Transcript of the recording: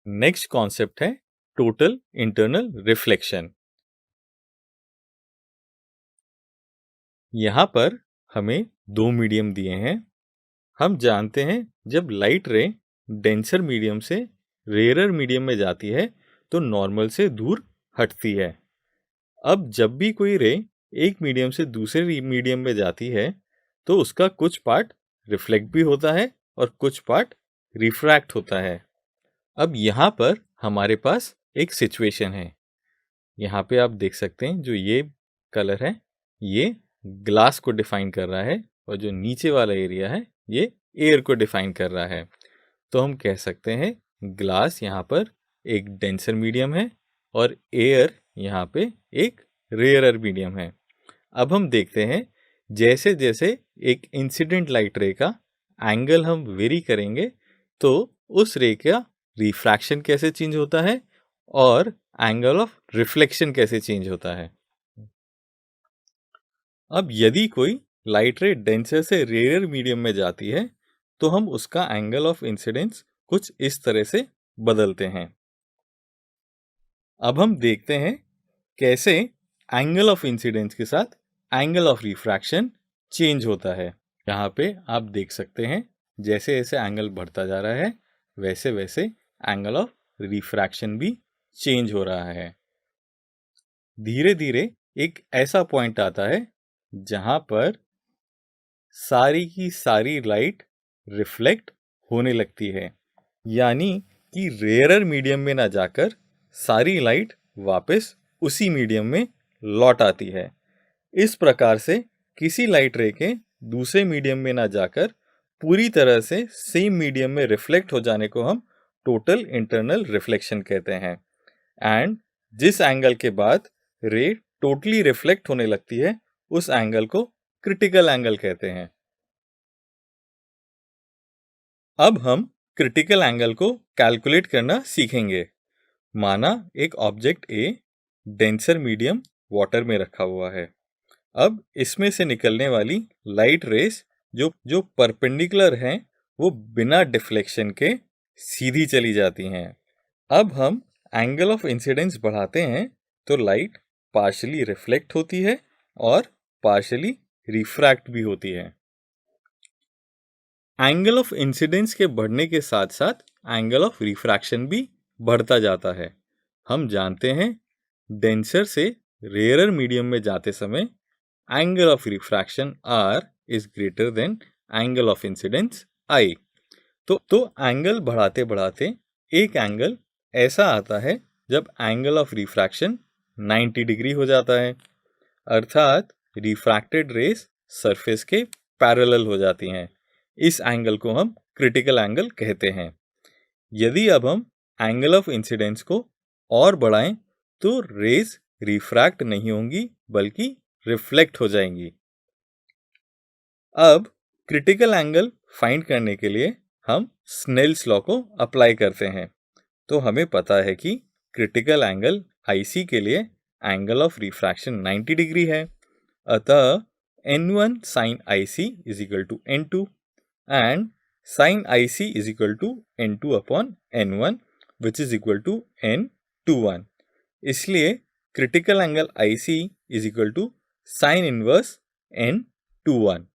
Next concept है total internal reflection. यहाँ पर हमें दो मीडियम दिए हैं। हम जानते हैं जब लाइट रे डेंसर मीडियम से रेयरर मीडियम में जाती है तो नॉर्मल से दूर हटती है। अब जब भी कोई रे एक मीडियम से दूसरे मीडियम में जाती है तो उसका कुछ पार्ट रिफ्लेक्ट भी होता है और कुछ पार्ट रिफ्रैक्ट होता है। अब यहाँ पर हमारे पास एक सिचुएशन है। यहाँ पे आप देख सकते हैं जो ये कलर है ये ग्लास को डिफाइन कर रहा है और जो नीचे वाला एरिया है ये एयर को डिफाइन कर रहा है। तो हम कह सकते हैं ग्लास यहाँ पर एक डेंसर मीडियम है और एयर यहाँ पे एक रेयरर मीडियम है। अब हम देखते हैं जैसे जैसे एक इंसिडेंट लाइट रे का एंगल हम वेरी करेंगे तो उस रे का रिफ्रैक्शन कैसे चेंज होता है और एंगल ऑफ रिफ्लेक्शन कैसे चेंज होता है। अब यदि कोई लाइट रे डेंसर से रेयर मीडियम में जाती है तो हम उसका एंगल ऑफ इंसिडेंस कुछ इस तरह से बदलते हैं। अब हम देखते हैं कैसे एंगल ऑफ इंसिडेंस के साथ एंगल ऑफ रिफ्रैक्शन चेंज होता है। यहाँ पे आप देख सकते हैं जैसे जैसे एंगल बढ़ता जा रहा है वैसे वैसे एंगल ऑफ रिफ्रैक्शन भी चेंज हो रहा है। धीरे धीरे एक ऐसा पॉइंट आता है जहां पर सारी की सारी लाइट रिफ्लेक्ट होने लगती है, यानी कि रेयरर मीडियम में ना जाकर सारी लाइट वापस उसी मीडियम में लौट आती है। इस प्रकार से किसी लाइट रे के दूसरे मीडियम में ना जाकर पूरी तरह से सेम मीडियम में रिफ्लेक्ट हो जाने को हम टोटल इंटरनल रिफ्लेक्शन कहते हैं। एंड जिस एंगल के बाद रे टोटली रिफ्लेक्ट होने लगती है उस एंगल को क्रिटिकल एंगल कहते हैं। अब हम क्रिटिकल एंगल को कैलकुलेट करना सीखेंगे। माना एक object A denser medium water में रखा हुआ है। अब इसमें से निकलने वाली लाइट रेस जो परपेंडिकुलर हैं वो बिना डिफ्लेक्शन के सीधी चली जाती हैं। अब हम एंगल ऑफ इंसिडेंस बढ़ाते हैं तो लाइट पार्शियली रिफ्लेक्ट होती है और पार्शियली रिफ्रैक्ट भी होती है। एंगल ऑफ इंसिडेंस के बढ़ने के साथ साथ एंगल ऑफ रिफ्रैक्शन भी बढ़ता जाता है। हम जानते हैं डेंसर से रेयरर मीडियम में जाते समय angle of refraction R is greater than angle of incidence I। तो एंगल बढ़ाते बढ़ाते एक एंगल ऐसा आता है जब एंगल ऑफ रिफ्रैक्शन 90 डिग्री हो जाता है, अर्थात रिफ्रैक्टेड रेस सरफेस के पैरेलल हो जाती हैं। इस एंगल को हम क्रिटिकल एंगल कहते हैं। यदि अब हम एंगल ऑफ इंसिडेंस को और बढ़ाएं तो रेज रिफ्रैक्ट नहीं होंगी बल्कि रिफ्लेक्ट हो जाएंगी। अब क्रिटिकल एंगल फाइंड करने के लिए हम स्नेल्स लॉ को अप्लाई करते हैं। तो हमें पता है कि क्रिटिकल एंगल IC के लिए एंगल ऑफ रिफ्रैक्शन 90 डिग्री है, अतः N1 sin IC is equal to N2 and sin IC is equal to N2 upon N1 which is equal to N21। इसलिए critical angle IC is equal to sin inverse N21।